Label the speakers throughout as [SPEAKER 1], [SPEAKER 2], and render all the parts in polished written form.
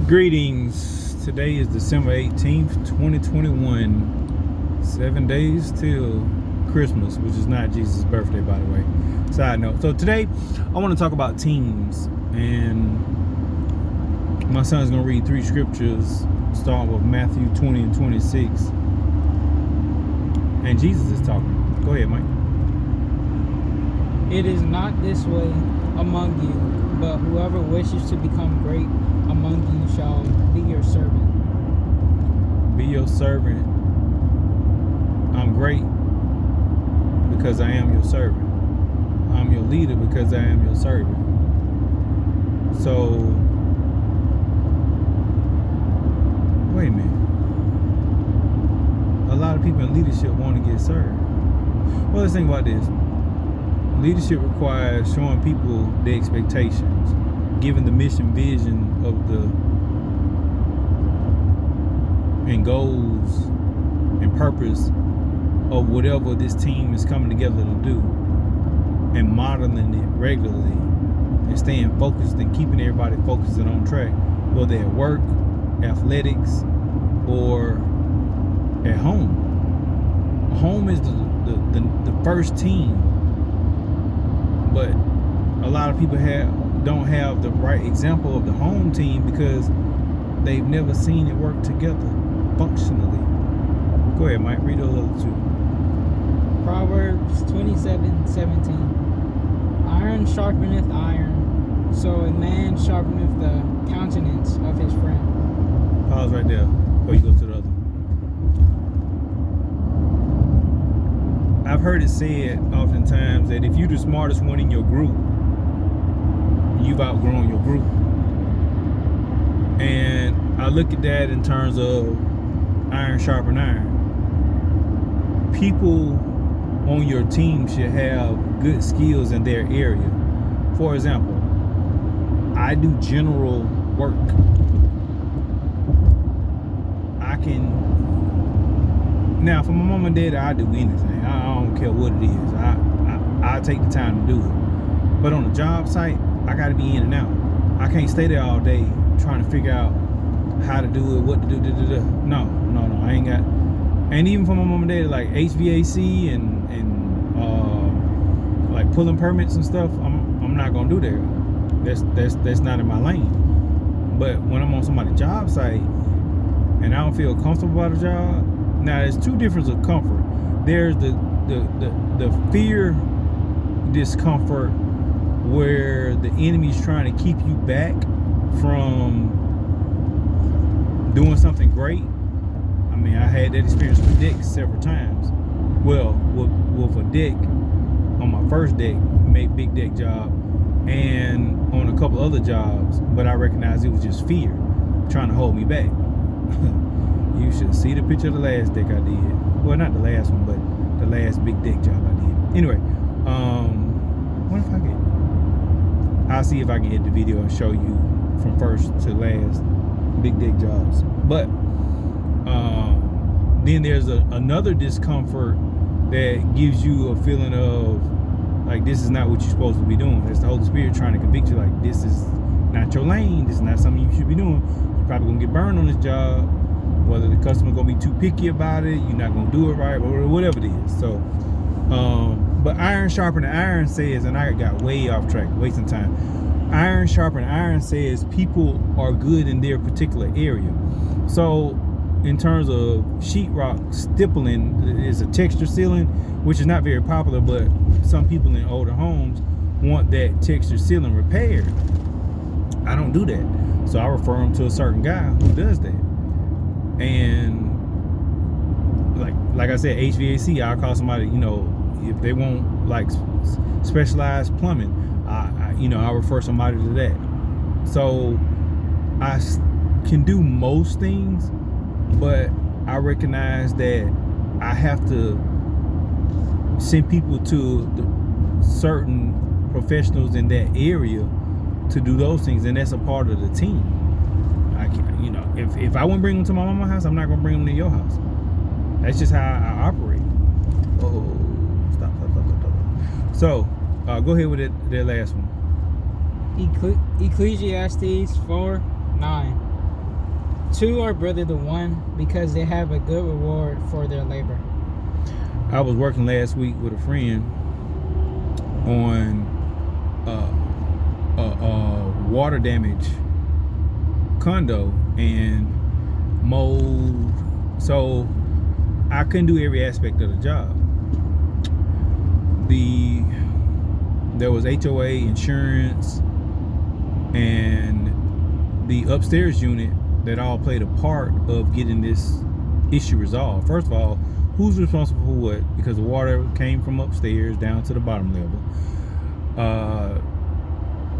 [SPEAKER 1] Greetings. Today is December 18th, 2021. 7 days till Christmas, which is not Jesus' birthday, by the way. Side note. So today, I want to talk about teams. And my son's going to read 3 scriptures, starting with Matthew 20 and 26. And Jesus is talking. Go ahead, Mike.
[SPEAKER 2] It is not this way among you, but whoever wishes to become great among you shall be your servant.
[SPEAKER 1] Be your servant. I'm great because I am your servant. I'm your leader because I am your servant. So, wait a minute. A lot of people in leadership want to get served. Well, let's think about this. Leadership requires showing people the expectations, giving the mission, vision of the and goals and purpose of whatever this team is coming together to do, and modeling it regularly and staying focused and keeping everybody focused and on track, whether at work, athletics, or at home. Home is the first team, but a lot of people don't have the right example of the home team because they've never seen it work together functionally. Go ahead, Mike. Read those other 2.
[SPEAKER 2] Proverbs 27:17. Iron sharpeneth iron, so a man sharpeneth the countenance of his friend.
[SPEAKER 1] Pause right there before you go to the other one. I've heard it said oftentimes that if you're the smartest one in your group, you've outgrown your group. And I look at that in terms of iron sharpen iron. People on your team should have good skills in their area. For example, I do general work. Now, for my mom and dad, I do anything. I don't care what it is. I take the time to do it. But on the job site, I got to be in and out. I can't stay there all day trying to figure out how to do it, what to do. No, I ain't got. And even for my mom and dad, like HVAC and like pulling permits and stuff, I'm not gonna do that. That's not in my lane. But when I'm on somebody's job site and I don't feel comfortable about a job, now there's 2 differences of comfort. There's the fear discomfort where the enemy's trying to keep you back from doing something great. I mean, I had that experience with Dick several times. Well, with a Dick on my first deck, made big deck job, and on a couple other jobs, but I recognized it was just fear trying to hold me back. You should see the picture of the last deck I did. Well, not the last one, but the last big deck job I did. Anyway, what if I'll see if I can edit the video and show you from first to last big deck jobs. But then there's another discomfort that gives you a feeling of like this is not what you're supposed to be doing. That's the Holy Spirit trying to convict you, like this is not your lane. This is not something you should be doing. You're probably gonna get burned on this job. Whether the customer gonna be too picky about it, you're not gonna do it right, or whatever it is. So, but iron sharpen iron says, and I got way off track, wasting time. Iron sharpen iron says people are good in their particular area. So, in terms of sheetrock stippling is a texture sealing, which is not very popular, but some people in older homes want that texture sealing repaired. I don't do that, so I refer them to a certain guy who does that. And like I said, HVAC, I'll call somebody, if they want like specialized plumbing, I'll refer somebody to that. So I can do most things, but I recognize that I have to send people to certain professionals in that area to do those things, and that's a part of the team. If I wouldn't bring them to my mama's house, I'm not gonna bring them to your house. That's just how I operate. Oh, stop. So, go ahead with that last one.
[SPEAKER 2] Ecclesiastes 4:9. two are brother to one, because they have a good reward for their labor.
[SPEAKER 1] I was working last week with a friend on water damage condo and mold, so I couldn't do every aspect of the job. There was HOA, insurance, and the upstairs unit that all played a part of getting this issue resolved. First of all, who's responsible for what? Because the water came from upstairs down to the bottom level.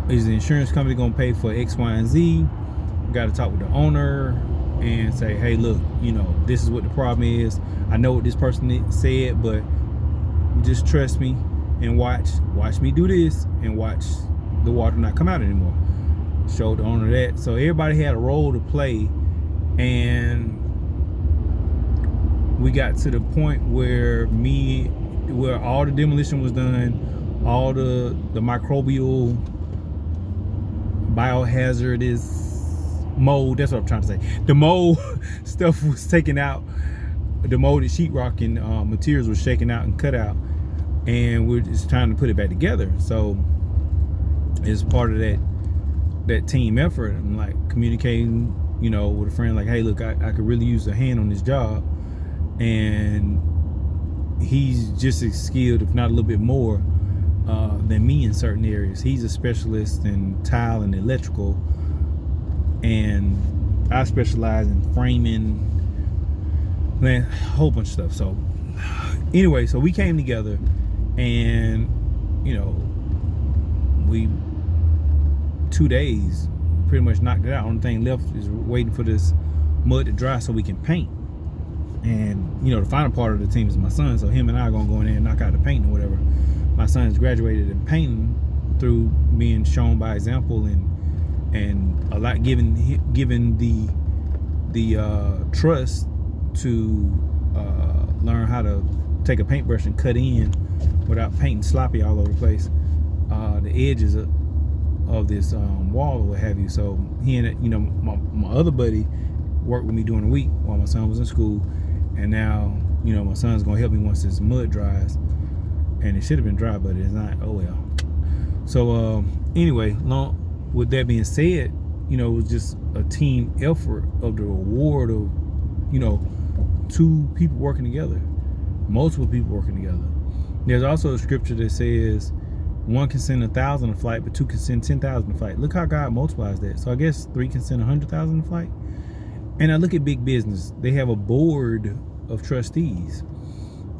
[SPEAKER 1] Is the insurance company going to pay for X, Y, and Z? Got to talk with the owner and say, hey, look, this is what the problem is. I know what this person said, but just trust me and watch me do this and watch the water not come out anymore. Showed the owner that. So everybody had a role to play, and we got to the point where all the demolition was done, all the microbial, biohazardous mold, that's what I'm trying to say. The mold stuff was taken out. The molded sheetrock and materials were shaken out and cut out, and we're just trying to put it back together. So it's part of that team effort. I'm like communicating, with a friend, like, hey, look, I could really use a hand on this job, and he's just as skilled, if not a little bit more, than me in certain areas. He's a specialist in tile and electrical, and I specialize in framing, man, a whole bunch of stuff. So anyway, so we came together, and we 2 days pretty much knocked it out. Only thing left is waiting for this mud to dry so we can paint. And the final part of the team is my son, so him and I are gonna go in there and knock out the paint or whatever. My son's graduated in painting through being shown by example, and a lot given the trust to learn how to take a paintbrush and cut in without painting sloppy all over the place, the edges of this wall or what have you. So he and my other buddy worked with me during the week while my son was in school, and now my son's gonna help me once this mud dries, and it should have been dry, but it's not. Oh well. So anyway, with that being said, it was just a team effort of the reward of two people working together, multiple people working together. There's also a scripture that says one can send 1,000 a flight, but two can send 10,000 a flight. Look how God multiplies that. So I guess 3 can send 100,000 a flight. And I look at big business. They have a board of trustees.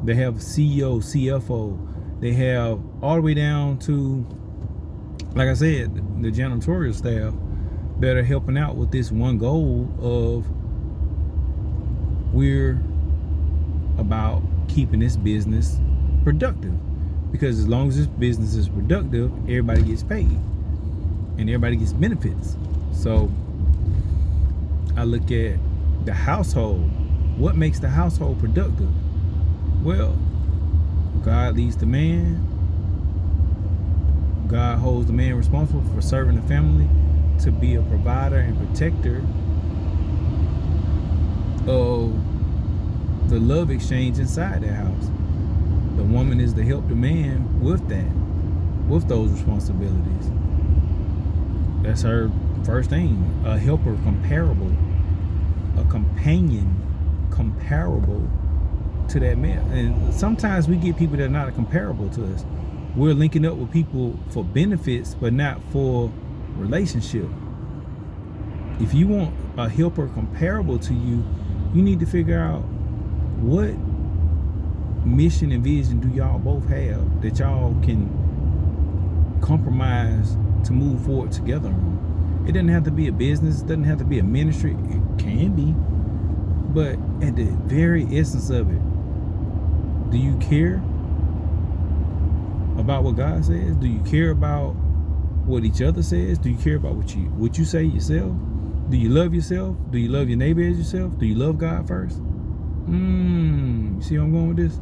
[SPEAKER 1] They have CEO, CFO. They have all the way down to, like I said, the janitorial staff that are helping out with this one goal of we're about keeping this business productive. Because as long as this business is productive, everybody gets paid and everybody gets benefits. So I look at the household. What makes the household productive? Well, God leads the man. God holds the man responsible for serving the family, to be a provider and protector of the love exchange inside that house. The woman is to help the man with that, with those responsibilities. That's her first thing. A helper comparable, a companion comparable to that man. And sometimes we get people that are not comparable to us. We're linking up with people for benefits, but not for relationship. If you want a helper comparable to you, you need to figure out what mission and vision do y'all both have that y'all can compromise to move forward together on. It doesn't have to be a business, it doesn't have to be a ministry. It can be, but at the very essence of it, do you care about what God says? Do you care about what each other says? Do you care about what you say yourself? Do you love yourself? Do you love your neighbor as yourself? Do you love God first? You see where I'm going with this?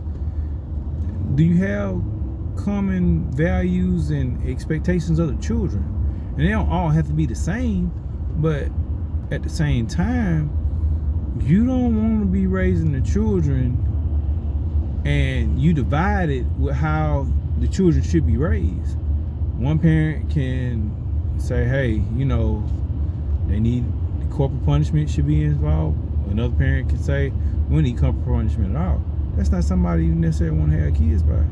[SPEAKER 1] Do you have common values and expectations of the children? And they don't all have to be the same, but at the same time, You don't want to be raising the children and you divide it with how the children should be raised. One parent can say, hey, they need corporal punishment should be involved. Another parent can say, we don't need corporal punishment at all. That's not somebody you necessarily want to have kids by.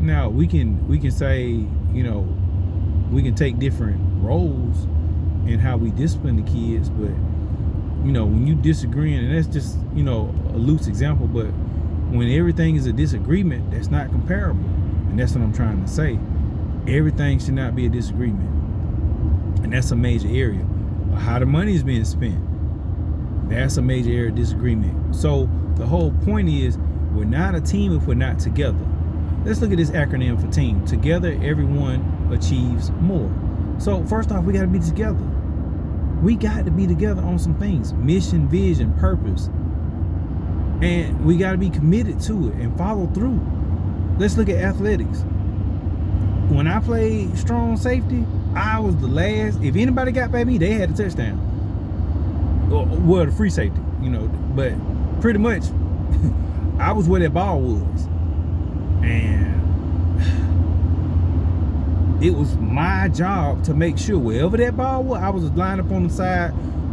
[SPEAKER 1] Now, we can say, we can take different roles in how we discipline the kids, but when you disagreeing, and that's just a loose example, but when everything is a disagreement, that's not comparable. And that's what I'm trying to say. Everything should not be a disagreement, and that's a major area. How the money is being spent, that's a major area of disagreement. So the whole point is, we're not a team if we're not together. Let's look at this acronym for team. Together, everyone achieves more. So first off, we got to be together. We got to be together on some things: mission, vision, purpose, and we got to be committed to it and follow through. Let's look at athletics. When I played strong safety, I was the last. If anybody got by me, they had a touchdown. Well, the free safety, but pretty much I was where that ball was. And it was my job to make sure wherever that ball was, I was lined up on the side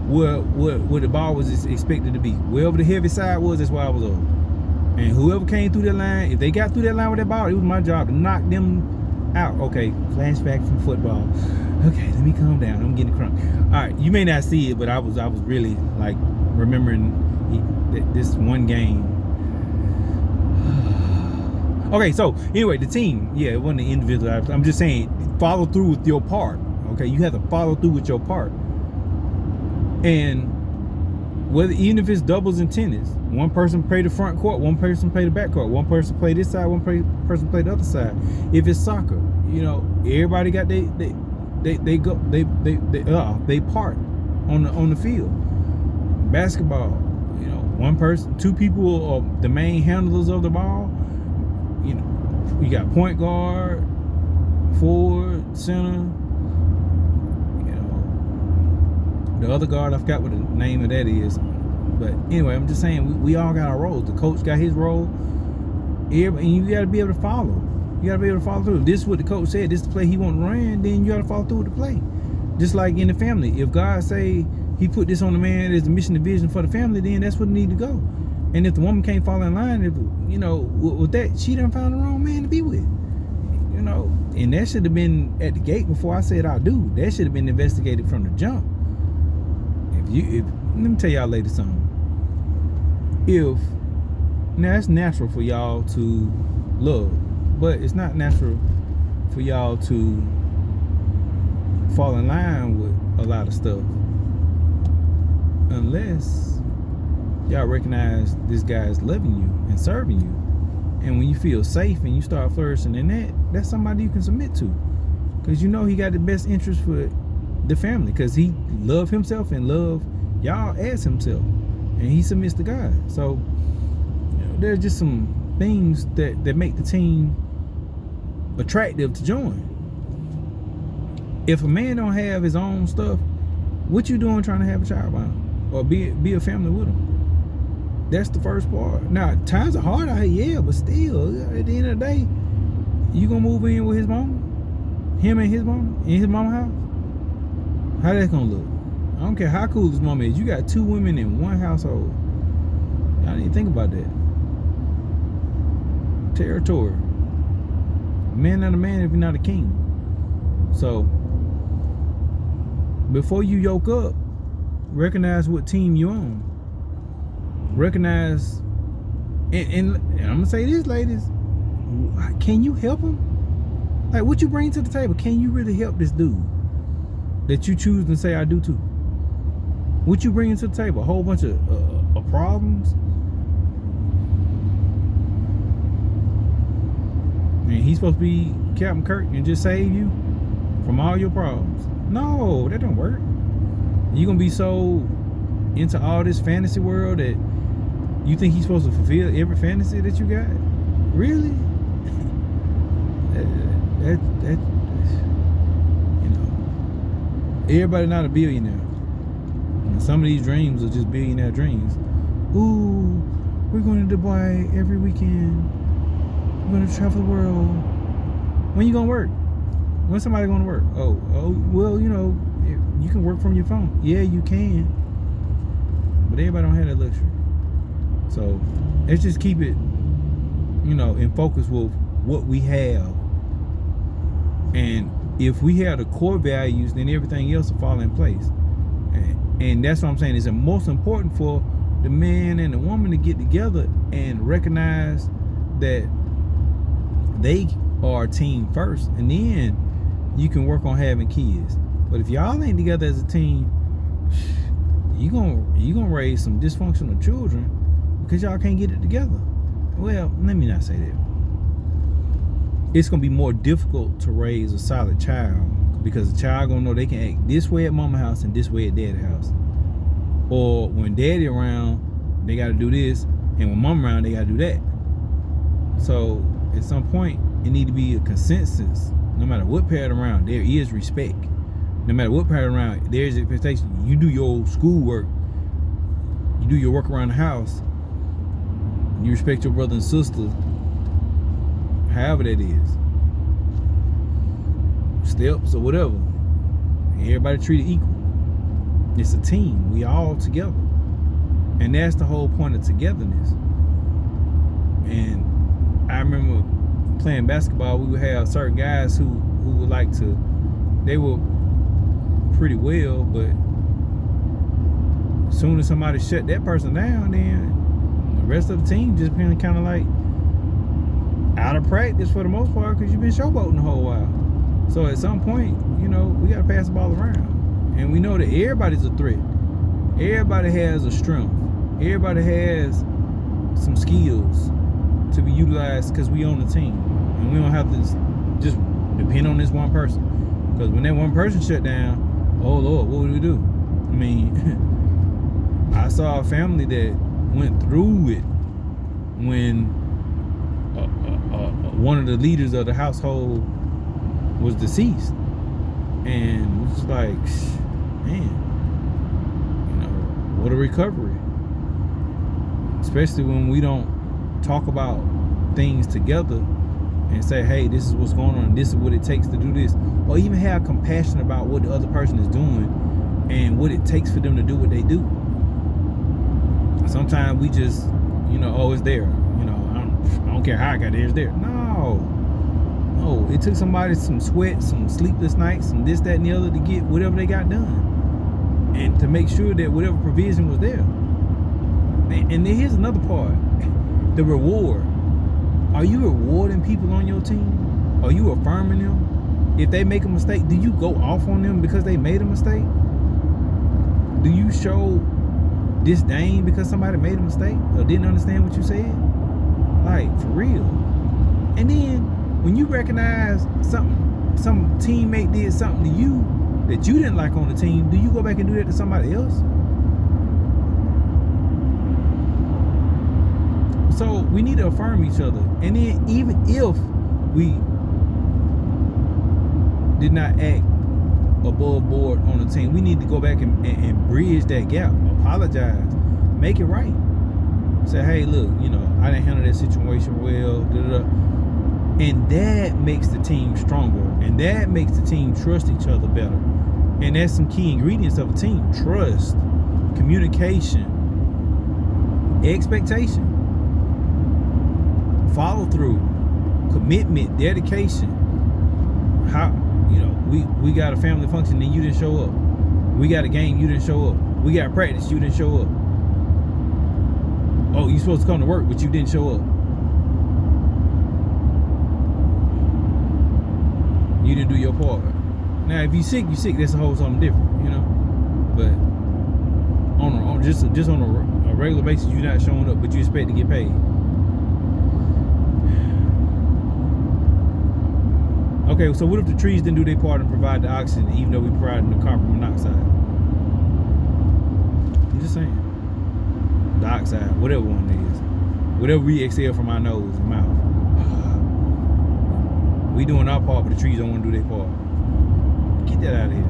[SPEAKER 1] where the ball was expected to be. Wherever the heavy side was, that's where I was over. And whoever came through that line, if they got through that line with that ball, it was my job to knock them out. Okay, flashback from football. Okay, let me calm down. I'm getting crunk. All right, you may not see it, but I was really like remembering this one game. Okay, so anyway, the team, it wasn't the individual. I'm just saying, follow through with your part. Okay, you have to follow through with your part. And even if it's doubles in tennis, one person play the front court, one person play the back court, one person play this side, one person play the other side. If it's soccer, everybody got they part on the field. Basketball, one person, two people are the main handlers of the ball. You got point guard, forward, center. The other guard, I forgot what the name of that is. But anyway, I'm just saying, we all got our roles. The coach got his role. And you got to be able to follow. You got to be able to follow through. If this is what the coach said, this is the play he want to run, then you got to follow through with the play. Just like in the family. If God say he put this on the man as the mission and vision for the family, then that's what it need to go. And if the woman can't fall in line, with that, she done found the wrong man to be with. And that should have been at the gate before I said I do. That should have been investigated from the jump. Let me tell y'all ladies something. Now it's natural for y'all to love, but it's not natural for y'all to fall in line with a lot of stuff unless y'all recognize this guy is loving you and serving you. And when you feel safe and you start flourishing in that's somebody you can submit to, because he got the best interest for the family, because he loved himself and loved y'all as himself, and he submits to God. So there's just some things that make the team attractive to join. If a man don't have his own stuff, what you doing trying to have a child by him or be a family with him? That's the first part. Now times are hard out here, but still, at the end of the day, you gonna move in with his mama, him and his mama in his mama's house? How that gonna look? I don't care how cool this mama is. You got two women in one household. Y'all need to think about that. Territory. A man not a man if you're not a king. So before you yoke up, recognize what team you on. Recognize, and I'm gonna say this, ladies. Can you help him? Like, what you bring to the table? Can you really help this dude that you choose and say I do too? What you bringing to the table? A whole bunch of problems? And he's supposed to be Captain Kirk and just save you from all your problems? No, that don't work. You're gonna be so into all this fantasy world that you think he's supposed to fulfill every fantasy that you got? Really? That everybody not a billionaire. some of these dreams are just billionaire dreams. Ooh, we're going to Dubai every weekend. We're going to travel the world. When you going to work? When somebody going to work? Oh, well, you know, you can work from your phone. Yeah, you can. But everybody don't have that luxury. So let's just keep it, you know, in focus with what we have. And if we have the core values, then everything else will fall in place. And that's what I'm saying. It's most important for the man and the woman to get together and recognize that they are a team first, and then you can work on having kids. But if y'all ain't together as a team, you gonna raise some dysfunctional children because y'all can't get it together. Well, let me not say that. It's gonna be more difficult to raise a solid child because the child gonna know they can act this way at mama house and this way at daddy house. Or when daddy around, they gotta do this, and when mom around, they gotta do that. So at some point, it need to be a consensus. No matter what parent around, there is respect. No matter what parent around, there's expectation. You do your schoolwork, you do your work around the house, you respect your brother and sister, however that is. Steps or whatever. Everybody treated equal. It's a team. We all together. And that's the whole point of togetherness. And I remember playing basketball, we would have certain guys who would like to, they were pretty well, but as soon as somebody shut that person down, then the rest of the team just been kind of like out of practice for the most part because you've been showboating the whole while. So at some point, you know, we got to pass the ball around. And we know that everybody's a threat. Everybody has a strength. Everybody has some skills to be utilized because we own the team. And we don't have to just depend on this one person. Because when that one person shut down, oh Lord, what would we do? I mean, I saw a family that went through it when one of the leaders of the household was deceased. And it's like, man, you know, what a recovery. Especially when we don't talk about things together and say, hey, this is what's going on, this is what it takes to do this. Or even have compassion about what the other person is doing and what it takes for them to do what they do. Sometimes we just, you know, oh, it's there. You know, I don't care how I got there, it's there. No, it took somebody some sweat, some sleepless nights, some this, that, and the other to get whatever they got done. And to make sure that whatever provision was there. And then here's another part. The reward. Are you rewarding people on your team? Are you affirming them? If they make a mistake, do you go off on them because they made a mistake? Do you show disdain because somebody made a mistake or didn't understand what you said? Like, for real. And then when you recognize some teammate did something to you that you didn't like on the team, do you go back and do that to somebody else? So we need to affirm each other. And then even if we did not act above board on the team, we need to go back and bridge that gap. Apologize. Make it right. Say, hey, look, you know, I didn't handle that situation well. And that makes the team stronger. And that makes the team trust each other better. And that's some key ingredients of a team. Trust, communication, expectation, follow through, commitment, dedication. How, you know, we got a family function and you didn't show up. We got a game, you didn't show up. We got practice, you didn't show up. Oh, you supposed to come to work, but you didn't show up. You didn't do your part. Now, if you sick, that's a whole something different, you know. But on just on a regular basis, you're not showing up, but you expect to get paid. Okay, so what if the trees didn't do their part and provide the oxygen, even though we provided the carbon monoxide? I'm just saying. Dioxide, whatever one it is. Whatever we exhale from our nose and mouth. We doing our part, but the trees don't want to do their part. Get that out of here.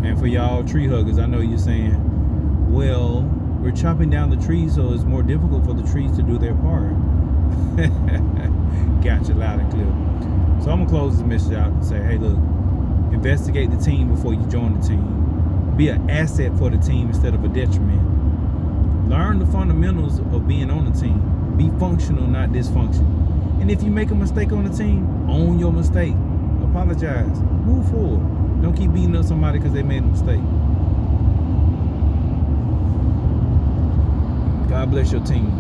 [SPEAKER 1] And for y'all tree huggers, I know you're saying, well, we're chopping down the trees, so it's more difficult for the trees to do their part. Gotcha, loud and clear. So I'm gonna close this message out and say, hey, look, investigate the team before you join the team. Be an asset for the team instead of a detriment. Learn the fundamentals of being on the team. Be functional, not dysfunctional. And if you make a mistake on the team, own your mistake. Apologize. Move forward. Don't keep beating up somebody because they made a mistake. God bless your team.